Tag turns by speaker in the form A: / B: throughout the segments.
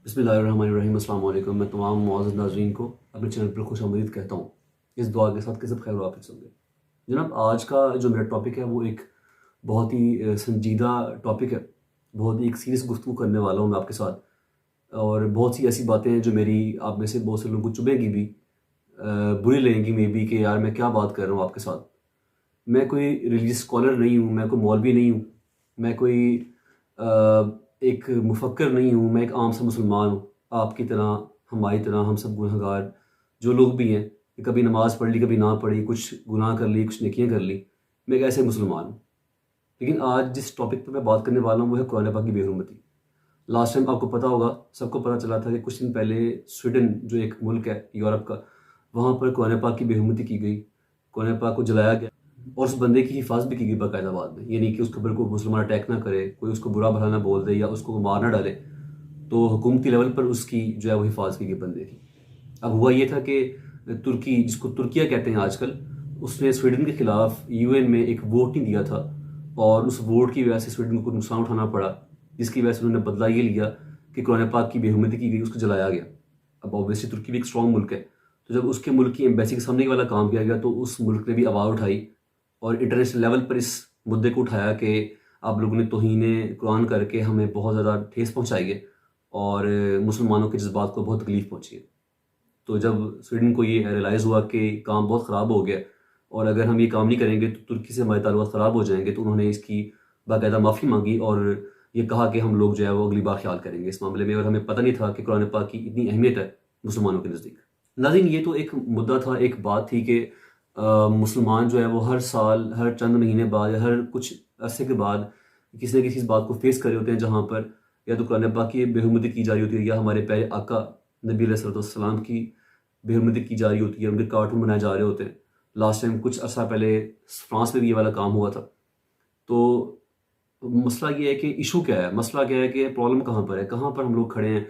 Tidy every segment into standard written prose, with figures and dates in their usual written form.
A: बिस्मिल्लाहिर्रहमानिर्रहीम। अस्सलाम वालेकुम। मैं तमाम मुअज़्ज़ज़ नाज़रीन को अपने चैनल पर खुशामदीद कहता हूँ, इस दुआ के साथ कि सब खैर वाफ़ियत से होंगे। जनाब, आज का जो मेरा टॉपिक है वो एक बहुत ही संजीदा टॉपिक है। बहुत ही एक सीरियस गुफ्तगू करने वाला हूँ मैं आपके साथ, और बहुत सी ऐसी बातें हैं जो मेरी आप में से बहुत से लोगों को चुभेंगी भी, बुरी लगेंगी मे बी कि यार मैं क्या बात कर रहा हूँ आपके साथ। मैं कोई रिलीजियस स्कॉलर नहीं हूँ, मैं कोई मौलवी नहीं हूँ, मैं कोई एक मुफक्कर नहीं हूँ, मैं एक आम सा मुसलमान हूँ। आपकी तरह, हमारी तरह हम सब गुनहगार जो लोग भी हैं, कि कभी नमाज़ पढ़ ली, कभी ना पढ़ी, कुछ गुनाह कर लिए, कुछ नेकियां कर ली। मैं एक ऐसे मुसलमान हूँ। लेकिन आज जिस टॉपिक पर मैं बात करने वाला हूँ वो है कुरान पाक की बेहुरमती। लास्ट टाइम आपको पता होगा, सबको पता चला था कि कुछ दिन पहले स्वीडन जो एक मुल्क है यूरोप का, वहाँ पर कुरान पाक की बेहुरमती की गई, कुरान पाक को जलाया गया और उस बंदे की हिफाजत भी की गई बाकायदा बाद में। यानी कि उसके ऊपर कोई मुसलमान अटैक ना करे, कोई उसको बुरा भला ना बोल दे या उसको मार ना डाले, तो हुकूमती लेवल पर उसकी जो है वो हिफाजत की गई बंदे की। अब हुआ ये था कि तुर्की, जिसको तुर्किया कहते हैं आजकल, उसने स्वीडन के खिलाफ यूएन में एक वोट नहीं दिया था, और उस वोट की वजह से स्वीडन को नुकसान उठाना पड़ा, जिसकी वजह से उन्होंने बदला ये लिया कि कुरान पाक की बेहुरमती की गई, उसको जलाया गया। अब ऑब्वियसली तुर्की भी एक स्ट्रॉन्ग मुल्क है, तो जब उसके मुल्क की एम्बेसी के सामने ये वाला काम किया गया तो उस मुल्क ने भी आवाज़ उठाई और इंटरनेशनल लेवल पर इस मुद्दे को उठाया कि आप लोगों ने तौहीन कुरान करके हमें बहुत ज़्यादा ठेस पहुँचाई है और मुसलमानों के जज्बात को बहुत तकलीफ पहुँची है। तो जब स्वीडन को ये रियलाइज़ हुआ कि काम बहुत ख़राब हो गया और अगर हम ये काम नहीं करेंगे तो तुर्की से हमारे ताल्लुकात ख़राब हो जाएंगे, तो उन्होंने इसकी बाकायदा माफ़ी मांगी और ये कहा कि हम लोग जो है वो अगली बार ख्याल करेंगे इस मामले में। और हमें पता नहीं था कि कुरान पाक की इतनी अहमियत है मुसलमानों के नज़दीक। नाज़रीन, ये तो एक मुद्दा था, एक बात थी कि मुसलमान जो है वो हर साल, हर चंद महीने बाद या हर कुछ अरसे के बाद किसी न किसी इस बात को फेस कर रहे होते हैं, जहाँ पर या तो कुरान पाक की बेहुरमती की जा रही होती है या हमारे प्यारे आका नबी अलैहिस्सलाम की बेहुरमती की जा रही होती है, उनके कार्टून बनाए जा रहे होते हैं। लास्ट टाइम कुछ अर्सा पहले फ्रांस में भी ये वाला काम हुआ था। तो मसला ये है कि इशू क्या है, मसला क्या है कि प्रॉब्लम कहाँ पर है, कहाँ पर हम लोग खड़े हैं।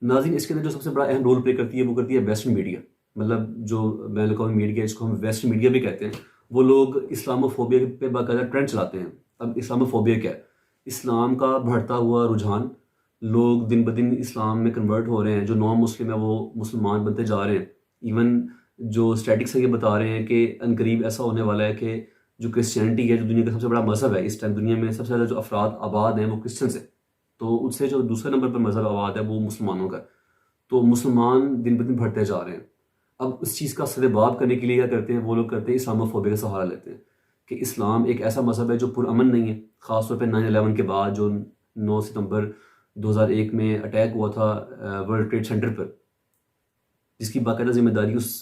A: नाज़रीन, इसके अंदर जो सबसे बड़ा अहम रोल प्ले करती है वो करती है वेस्टर्न मीडिया। मतलब जो मैं कहूँ मीडिया, जिसको हम वेस्टर्न मीडिया भी कहते हैं, वो लोग इस्लामोफोबिया पे बाकायदा ट्रेंड चलाते हैं। अब इस्लामोफोबिया क्या है? इस्लाम का बढ़ता हुआ रुझान, लोग दिन ब दिन इस्लाम में कन्वर्ट हो रहे हैं, जो नॉन मुस्लिम है वो मुसलमान बनते जा रहे हैं। इवन जो स्टैटिक्स है ये बता रहे हैं कि अनकरीब ऐसा होने वाला है कि जो क्रिश्चियनिटी है, जो दुनिया का सबसे बड़ा मज़हब है इस टाइम, दुनिया में सबसे ज़्यादा जो अफराद आबाद हैं वो क्रिश्चियंस हैं, तो उससे जो दूसरे नंबर पर मज़हब आबाद है वो मुसलमानों का है। तो मुसलमान दिन ब दिन बढ़ते जा रहे हैं। अब इस चीज़ का सरेबाब करने के लिए क्या करते हैं वो लोग? करते हैं इस्लामोफोबिया का सहारा लेते हैं कि इस्लाम एक ऐसा मज़हब है जो पुरअमन नहीं है। ख़ासतौर पर 9/11 के बाद जो 9 सितंबर 2001 में अटैक हुआ था वर्ल्ड ट्रेड सेंटर पर, जिसकी बाकायदा जिम्मेदारी उस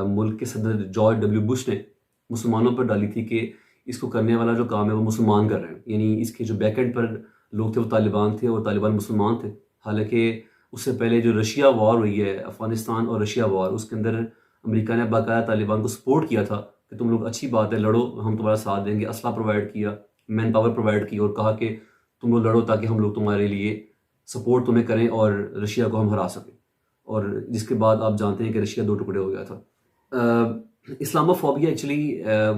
A: मुल्क के सदर जॉर्ज डब्ल्यू बुश ने मुसलमानों पर डाली थी कि इसको करने वाला जो काम है वो मुसलमान कर रहे हैं। यानी इसके जो बैक एंड पर लोग थे वो तालिबान थे और तालिबान मुसलमान थे। हालांकि उससे पहले जो रशिया वॉर हुई है, अफ़गानिस्तान और रशिया वॉर, उसके अंदर अमेरिका ने बाकायदा तालिबान को सपोर्ट किया था कि तुम लोग अच्छी बात है, लड़ो, हम तुम्हारा साथ देंगे। असला प्रोवाइड किया, मैन पावर प्रोवाइड की और कहा कि तुम लोग लड़ो ताकि हम लोग तुम्हारे लिए सपोर्ट तुम्हें करें और रशिया को हम हरा सकें। और जिसके बाद आप जानते हैं कि रशिया 2 टुकड़े हो गया था। इस्लामोफोबिया एक्चुअली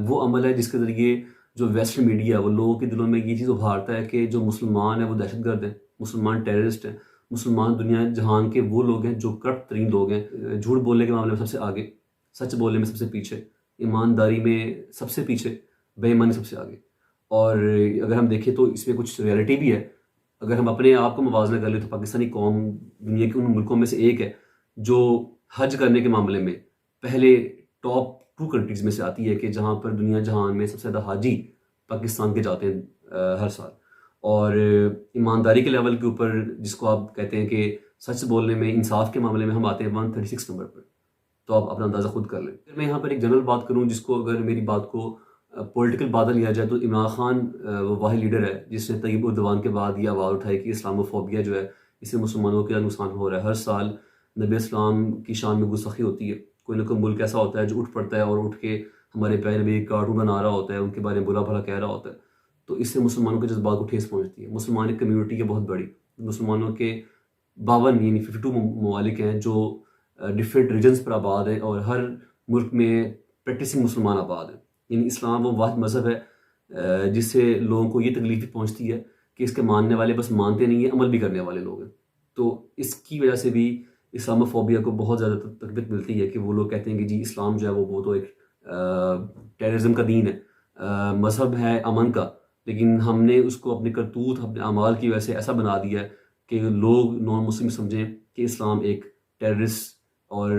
A: वो अमल है जिसके ज़रिए जो वेस्टर्न मीडिया है वो लोगों के दिलों में ये चीज़ उभारता है कि जो मुसलमान है वो दहशतगर्द हैं, मुसलमान टेररिस्ट हैं, मुसलमान दुनिया जहान के वो लोग हैं जो करप्ट तरीन लोग हैं, झूठ बोलने के मामले में सबसे आगे, सच बोलने में सबसे पीछे, ईमानदारी में सबसे पीछे, बेईमानी सबसे आगे। और अगर हम देखें तो इसमें कुछ रियलिटी भी है। अगर हम अपने आप को मुवाजना कर लें तो पाकिस्तानी कौम दुनिया के उन मुल्कों में से एक है जो हज करने के मामले में पहले टॉप 2 कंट्रीज़ में से आती है, कि जहाँ पर दुनिया जहान में सबसे ज़्यादा हाजी पाकिस्तान के जाते हैं हर साल। और ईमानदारी के लेवल के ऊपर, जिसको आप कहते हैं कि सच बोलने में, इंसाफ के मामले में, हम आते हैं 136 नंबर पर। तो आप अपना अंदाज़ा खुद कर लें। फिर मैं यहाँ पर एक जनरल बात करूँ, जिसको अगर मेरी बात को पॉलिटिकल बात लिया जाए तो इमरान खान वो वाहिद लीडर है जिसने तैयब उर्दवान के बाद ये आवाज़ उठाई कि इस्लामोफोबिया जो है इससे मुसलमानों का नुकसान हो रहा है। हर साल नबी इस्लाम की शान में गुस्ताखी होती है। कोई ना कोई मुल्क ऐसा होता है जो उठ पड़ता है और उठ के हमारे प्यारे नबी कार्टून बना रहा होता है, उनके बारे में बुरा भला कह रहा होता है। तो इससे मुसलमानों के जज्बात को ठेस पहुँचती है। मुसलमान एक कम्यूनिटी है बहुत बड़ी, मुसलमानों के 52 यानी 52 ममालिक हैं जो डिफरेंट रीजन्स पर आबाद हैं और हर मुल्क में प्रैक्टिसिंग मुसलमान आबाद हैं। यानी इस्लाम वो वाहिद मज़हब है जिससे लोगों को ये तकलीफ भी पहुँचती है कि इसके मानने वाले बस मानते नहीं हैं, अमल भी करने वाले लोग हैं। तो इसकी वजह से भी इस्लामोफोबिया को बहुत ज़्यादा तकबीत मिलती है कि वो लोग कहते हैं कि जी इस्लाम जो है वो तो एक टेररिज्म का दीन है, मज़हब है अमन का, लेकिन हमने उसको अपने करतूत अपने अमाल की वजह से ऐसा बना दिया है कि लोग नॉन मुस्लिम समझें कि इस्लाम एक टेररिस्ट और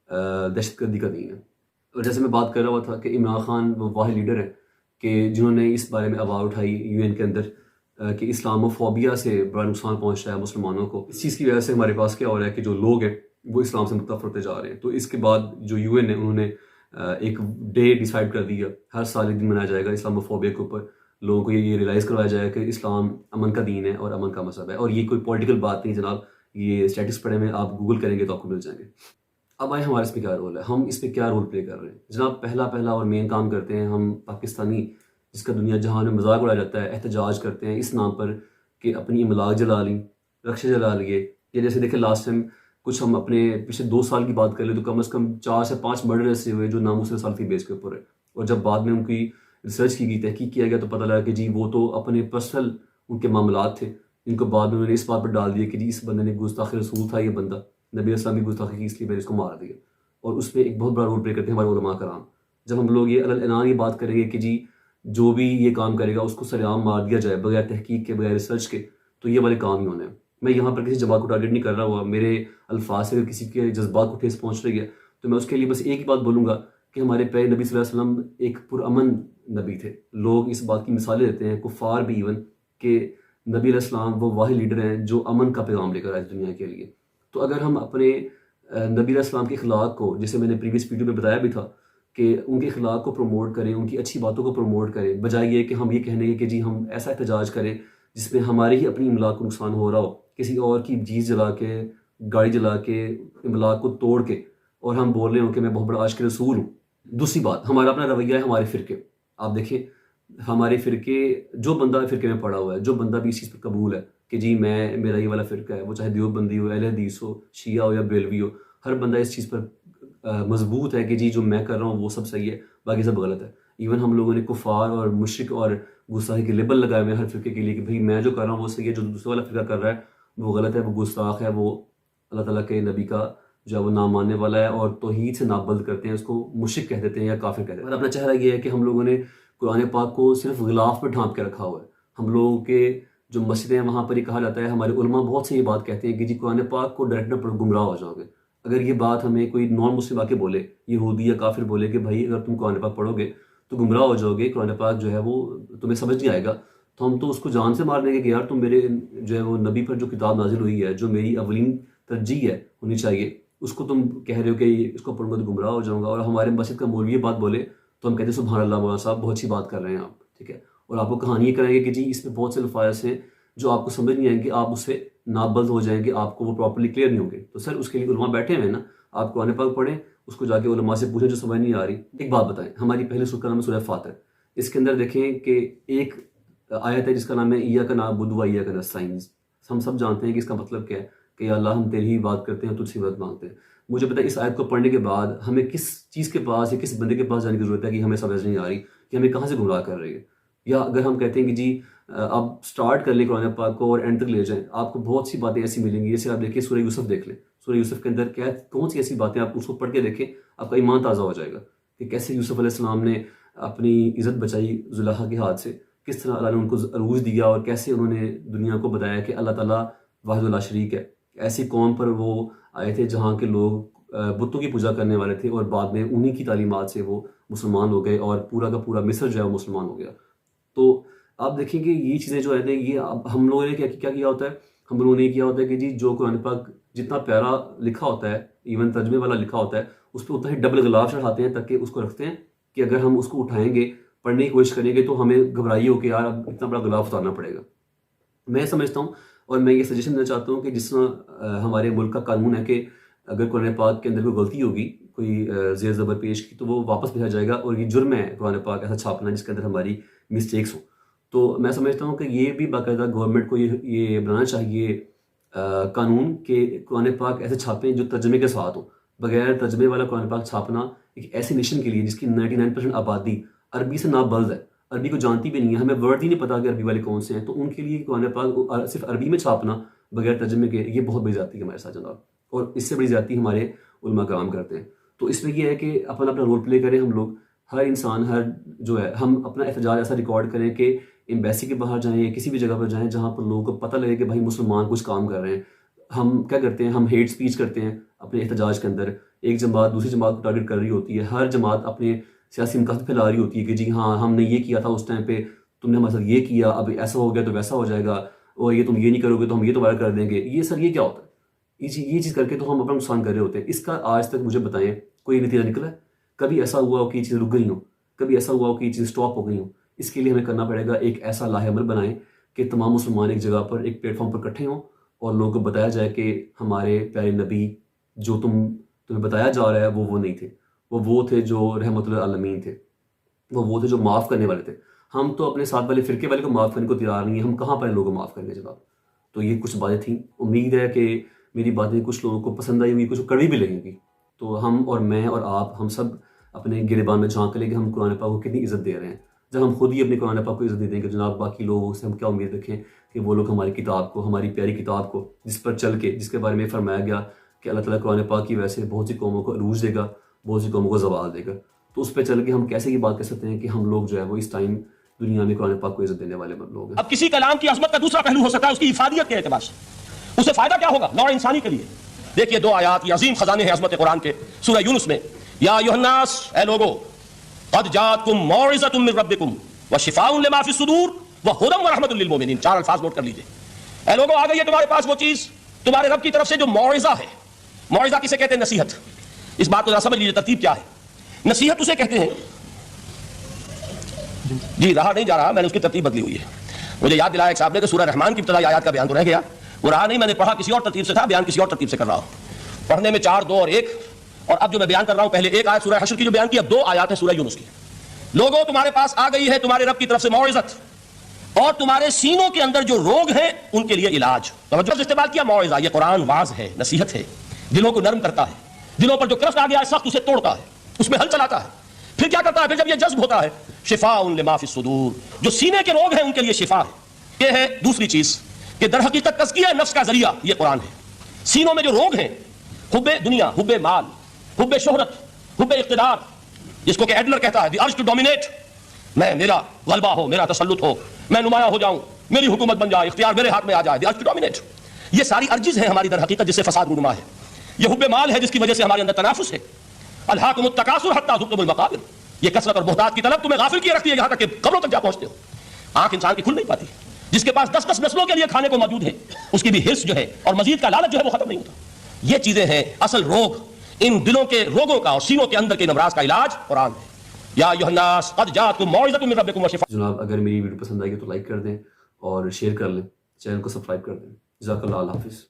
A: दहशतगर्दी का दीन है। और जैसे मैं बात कर रहा हुआ था कि इमरान खान वो वाहिद लीडर हैं कि जिन्होंने इस बारे में आवाज़ उठाई यूएन के अंदर कि इस्लामोफोबिया से बड़ा नुकसान पहुंच रहा है मुसलमानों को। इस चीज़ की वजह से हमारे पास क्या हो रहा है कि जो लोग हैं वो इस्लाम से मुतफ़्फ़िक़ होते जा रहे हैं। तो इसके बाद जो यूएन है उन्होंने एक डे डिसाइड कर दिया, हर साल एक दिन मनाया जाएगा इस्लामोफोबिया के ऊपर, लोगों को ये रियलाइज़ करवाया जाएगा कि इस्लाम अमन का दीन है और अमन का मज़हब है। और ये कोई पॉलिटिकल बात नहीं जनाब, ये स्टेटस पढ़े में आप गूगल करेंगे तो आपको मिल जाएंगे। अब आए हमारे इस पर क्या रोल है, हम इस पर क्या रोल प्ले कर रहे हैं। जनाब पहला और मेन काम करते हैं हम पाकिस्तानी, जिसका दुनिया जहान में मजाक उड़ाया जाता है, एहतजाज करते हैं इस नाम पर कि अपनी इमलाक जला ली, रक्षा जला लिए। या जैसे देखें लास्ट टाइम कुछ हम अपने पिछले 2 साल की बात कर ले तो कम से कम 4 से 5 मर्डर ऐसे हुए जो नामूस रसालती बेस के ऊपर है। और जब बाद में उनकी रिसर्च की गई, तहकीक किया गया, तो पता लगा कि जी वो तो अपने पर्सनल उनके मामलात थे, इनको बाद में उन्होंने इस बात पर डाल दिया कि जी इस बंदे ने गुस्ताख रसूल था, ये बंदा नबी इस्लाम की गुस्ताखी की इसलिए मैंने इसको मार दिया। और उसमें एक बहुत बड़ा रोल प्ले करते हैं हमारे उलमा कराम। जब हम लोग ये अलग ये बात करेंगे कि जी जो भी ये काम करेगा उसको सरेआम मार दिया जाए बगैर तहकीक के, बगैर रिसर्च के, तो ये वाले काम ही होने हैं। मैं यहाँ पर किसी जमात को टारगेट नहीं कर रहा हुआ, मेरे अल्फाज से अगर किसी के जज्बात को ठेस पहुँच रही है तो मैं उसके लिए बस एक ही बात बोलूँगा कि हमारे प्यारे नबी सल्लल्लाहु अलैहि वसल्लम एक पुरअमन नबी थे। लोग इस बात की मिसालें देते हैं, कुफ़ार भी इवन, कि नबी अलैहि सलाम वो वाहिद लीडर हैं जो अमन का पैगाम लेकर आए दुनिया के लिए। तो अगर हम अपने नबी अलैहि सलाम के अखलाक को, जैसे मैंने प्रीवियस वीडियो में बताया भी था, कि उनके अखलाक को प्रमोट करें, उनकी अच्छी बातों को प्रमोट करें, बजाय ये कि हम ये कहने कि जी हम ऐसा एहतजाज करें जिसमें हमारे ही अपनी इमलाक को नुकसान हो रहा हो, किसी और की चीज़ जला के, गाड़ी जला के, इमलाक को तोड़ के, और हम बोल रहे हो कि मैं बहुत बड़ा आशिक रसूल हूँ। दूसरी बात, हमारा अपना रवैया है हमारे फ़िरके। आप देखें हमारे फ़िरके, जो बंदा फ़िरके में पड़ा हुआ है, जो बंदा भी इस चीज़ पर कबूल है कि जी मेरा ये वाला फ़िरका है, वो चाहे देवबंदी हो, अहले हदीस हो, शिया हो या बेलवी हो, हर बंदा इस चीज़ पर मजबूत है कि जी जो मैं कर रहा हूँ वो सब सही है, बाकी सब गलत है। इवन हम लोगों ने कुफ़ार और मुशरिक और गुस्ताखी के लेबल लगाए हुए हैं हर फ़िरके के लिए कि भाई मैं जो कर रहा हूँ वो सही है, जो दूसरा वाला फ़िरका कर रहा है वो गलत है, वो गुस्ताख है, वो अल्लाह ताला के नबी का जो है वो नाम मानने वाला है और तौहीद से नाबल्द करते हैं, उसको मुशरिक कह देते हैं या काफिर कहते हैं। और अपना चेहरा ये है कि हम लोगों ने कुरान पाक को सिर्फ गिलाफ पर ढांप के रखा हुआ है। हम लोगों के जो मस्जिदें हैं वहाँ पर ही कहा जाता है, हमारे उलमा बहुत से ये बात कहते हैं कि जी कुरान पाक को डायरेक्ट ना पढ़ो गुमराह हो जाओगे। अगर ये बात हमें कोई नॉन मुस्लिम आके बोले, यहूदी या काफिर बोले कि भाई अगर तुम कुरान पाक पढ़ोगे तो गुमराह हो जाओगे, कुरान पाक जो है वो तुम्हें समझ नहीं आएगा, तो हम तो उसको जान से मार देंगे कि यार तुम मेरे जो है वो नबी पर जो किताब नाजिल हुई है, जो मेरी अवलीन तरजीह है होनी चाहिए, उसको तुम कह रहे हो कि इसको पढ़ूंगा तो गुमराह हो जाऊंगा। और हमारे मस्जिद का मौलवी ये बात बोले तो हम कहते हैं सुभान अल्लाह मौलाना साहब, बहुत अच्छी बात कर रहे हैं आप, ठीक है। और आपको कहानी ये कराएंगे कि जी इसमें बहुत से अल्फाज हैं जो आपको समझ नहीं आएंगे, आप उससे नाबल्द हो जाएंगे, आपको वो प्रॉपर्ली क्लियर नहीं होंगे। तो सर उसके लिए उलमा बैठे हुए हैं ना, आप कुरान पाक पढ़ें, उसको जाके उलमा से पूछें जो समझ नहीं आ रही। एक बात बताएं, हमारी पहले सूरह का नाम है सूरह फातिर। इसके अंदर देखें कि एक आयत है जिसका नाम है इय्याका नअबुदु व इय्याका नस्तईन। हम सब जानते हैं कि इसका मतलब क्या है कि या अल्लाह हम तेरी ही बात करते हैं, तुझसे मदद मांगते हैं। मुझे पता है इस आयत को पढ़ने के बाद हमें किस चीज़ के पास या किस बंदे के पास जाने की ज़रूरत है कि हमें समझ नहीं आ रही कि हमें कहाँ से गुमराह कर रही है। या अगर हम कहते हैं कि जी आप स्टार्ट कर लें कुरान पाक को और एंड तक ले जाएं, आपको बहुत सी बातें ऐसी मिलेंगी। जैसे आप देखिए सूरह यूसुफ देख लें, सूरह यूसुफ के अंदर क्या कौन सी ऐसी बातें, आप उसको पढ़ के देखें, आपका ईमान ताज़ा हो जाएगा कि कैसे यूसुफ अलैहिस्सलाम ने अपनी इज़्ज़त बचाई जुलेखा के हाथ से, किस तरह अल्लाह ने उनको अरूज दिया और कैसे उन्होंने दुनिया को बताया कि अल्लाह ताला वाहिद ला शरीक है। ऐसी कौम पर वो आए थे जहाँ के लोग बुतों की पूजा करने वाले थे और बाद में उन्हीं की तालीमात से वो मुसलमान हो गए और पूरा का पूरा मिस्र जो है वो मुसलमान हो गया। तो आप देखेंगे ये चीज़ें जो है ना, ये अब हम लोगों ने क्या किया होता है, हम लोगों ने ये किया होता है कि जी जो कुरान पाक जितना प्यारा लिखा होता है, इवन तर्जमे वाला लिखा होता है, उस पर उतना ही डबल गिलाफ चढ़ाते हैं ताकि उसको रखते हैं कि अगर हम उसको उठाएंगे, पढ़ने की कोशिश करेंगे तो हमें घबराइए हो कि यार अब इतना बड़ा गिलाफ उतारना पड़ेगा। मैं समझता हूँ और मैं ये सजेशन देना चाहता हूँ कि जिस तरह हमारे मुल्क का कानून है कि अगर कुरान पाक के अंदर कोई गलती होगी, कोई ज़ेर ज़बर पेश की, तो वो वापस भेजा जाएगा और ये जुर्म है कुरान पाक ऐसा छापना जिसके अंदर हमारी मिस्टेक्स हो। तो मैं समझता हूँ कि ये भी बाकायदा गवर्नमेंट को ये बनाना चाहिए कानून कि कुरान पाक ऐसे छापें जो तर्जमे के साथ हो। बगैर तर्जमे वाला कुरान पाक छापना एक ऐसी नेशन के लिए जिसकी 99% आबादी अरबी से नाबल्द है, अरबी को जानती भी नहीं है, हमें वर्ड ही नहीं पता कि अरबी वाले कौन से हैं, तो उनके लिए कुरान पाक सिर्फ अरबी में छापना बगैर तर्जुमे के, ये बहुत बड़ी ज़्यादती है हमारे साथ जनाब, और इससे बड़ी ज़्यादती हमारे उलमा कराम करते हैं। तो इसमें यह है कि अपना अपना रोल प्ले करें हम लोग, हर इंसान, हर जो है, हम अपना एहतजाज ऐसा रिकॉर्ड करें कि एम्बेसी के बाहर जाएँ या किसी भी जगह पर जाएँ जहाँ पर लोगों को पता लगे कि भाई मुसलमान कुछ काम कर रहे हैं। हम क्या करते हैं, हम हेट स्पीच करते हैं अपने एहतजाज के अंदर। एक जमात दूसरी जमात को टारगेट कर रही होती है, हर जमात अपने सियासी मकसद फैला रही होती है कि जी हाँ हमने ये किया था उस टाइम पे, तुमने हमारे साथ ये किया, अब ऐसा हो गया तो वैसा हो जाएगा, और ये तुम ये नहीं करोगे तो हम ये तो वायरल कर देंगे। ये सर ये क्या होता है? ये चीज़ करके तो हम अपना नुकसान कर रहे होते हैं। इसका आज तक मुझे बताएं कोई नतीजा निकला है? कभी ऐसा हुआ हो कि ये चीज़ रुक गई हो? कभी ऐसा हुआ हो कि ये चीज़ स्टॉप हो गई हो? इसके लिए हमें करना पड़ेगा एक ऐसा लाहेअमल बनाएं कि तमाम मुसलमान एक जगह पर, एक प्लेटफॉर्म पर इकट्ठे हों और लोगों को बताया जाए कि हमारे प्यारे नबी जो तुम्हें बताया जा रहा है वो नहीं थे, वो थे जो रहमतुल आलमीन थे, वो थे जो माफ़ करने वाले थे। हम तो अपने साथ वाले फ़िरके वाले को माफ़ करने को तैयार नहीं है, हम कहाँ पर लोगों को माफ़ करेंगे जनाब। तो ये कुछ बातें थी, उम्मीद है कि मेरी बातें कुछ लोगों को पसंद आई होंगी, कुछ कड़वी भी लगेंगी। तो हम और मैं और आप, हम सब अपने गिरबान में झांक लें कि हम कुरान पाक को कितनी इज़्ज़त दे रहे हैं। जब हम खुद ही अपने कुरान पाक को इज़्ज़त दे देंगे जनाब, बाकी लोगों से हम क्या उम्मीद रखें कि वो लोग हमारी किताब को, हमारी प्यारी किताब को, जिस पर चल के, जिसके बारे में फरमाया गया कि अल्लाह ताला कुरान पाक की वजह से बहुत सी कौमों को अरूज देगा, बहुत सी कौमों को ज़वाल देगा। तो उस पर चल के हम कैसे ये बात कर सकते हैं कि हम लोग जो है वो इस टाइम दुनिया में कुरान पाक को इज़्ज़त देने वाले लोग हैं।
B: अब किसी कलाम की अज़मत का दूसरा पहलू हो सकता है उसकी इफादियत के एतबार से, उससे फायदा क्या होगा नौ इंसानी के लिए। देखिए 2 आयात, ये अजीम खजाने हैं अज़मत कुरान के, सूरह यूनुस में, या अय्युहन्नास, ए लोगो, क़द जाअतकुम मौइज़तुम मिन रब्बिकुम व शिफ़ाउन लिमा फ़िस सुदूर व हुदम व रहमतुल लिल मोमिनीन। 4 अल्फाज नोट कर लीजिए। ए लोगो, आ गई है तुम्हारे पास वो चीज तुम्हारे रब की तरफ से जो मौइज़ा है। मौइज़ा किसे कहते हैं? नसीहत। इस बात को जरा समझ लीजिए, तरतीब क्या है। नसीहत उसे कहते हैं, जी रहा नहीं जा रहा, मैंने उसकी तरतीब बदली हुई है। मुझे याद दिलाया एक साहब ने कि सूरह रहमान की इब्तिदाई आयत का बयान तो रह गया, वो रहा नहीं, मैंने पढ़ा किसी और तरतीब से था, बयान किसी और तरतीब से कर रहा हूं। पढ़ने में 4, 2 और 1, और अब जो मैं बयान कर रहा हूं, पहले 1 आयत सूरह हश्र की जो बयान की, अब 2 आयत है सूरह यूनुस की। लोगों, तुम्हारे पास आ गई है तुम्हारे रब की तरफ से मौइज़त, और तुम्हारे सीनों के अंदर जो रोग हैं उनके लिए इलाज। तवज्जो इस्तेमाल किया, मौइज़ा, ये कुरान वाज है, नसीहत है, दिलों को नरम करता है, दिलों पर जो क्रस्ट आ गया है सख्त उसे तोड़ता है, उसमें हल चलाता है। फिर क्या करता है? फिर जब ये जज्ब होता है, शिफाउन लिमा फ़िस सुदूर, जो सीने के रोग हैं उनके लिए शिफा है। ये है दूसरी चीज कि दर हकीकत तज़किया नफ्स का जरिया ये कुरान है। सीनों में जो रोग हैं, हुब्बे दुनिया, हुब्बे माल, हुब्बे शोहरत, हुब्बे इख्तिदार, जिसको कि एडलर कहता है, द अर्ज टू डोमिनेट, मैं, मेरा गलबा हो, मेरा तसल्लुत हो, मैं नुमाया हो जाऊं, मेरी हुकूमत बन जाए, इख्तियार मेरे हाथ में आ जाए, द अर्ज टू डोमिनेट। ये सारी अर्जिज हैं हमारी दर हकीकत, जिससे फसाद रूनुमा है। ये हुब्बे माल है जिसकी वजह से हमारे अंदर तनाफुस है। अल्हाकुमुत तकासुर हत्ता ज़ुरतुमुल मकाबिर, ये कसरत और बहुतात की तलब तुम्हें गाफिल किए रखती है यहां तक कि कब्रों तक जा पहुंचते हो। आंख इंसान की खुल नहीं पाती। जिसके पास 10-10 नस्लों के लिए खाने को मौजूद है, उसकी भी हिर्स जो है और मजीद का लालच जो है वो खत्म नहीं होता। ये चीजें हैं असल रोग, इन दिलों के रोगों का और सीनों के अंदर के नमराज का इलाज कुरान है। या अय्युहन्नास क़द जाअतकुम मौइज़तुम मिन रब्बिकुम व शिफ़ा।
A: जनाब, अगर मेरी वीडियो पसंद आई तो लाइक कर दें और शेयर कर लें, चैनल को सब्सक्राइब कर दें। जज़ाकल्लाह, अल्लाह हाफ़िज़।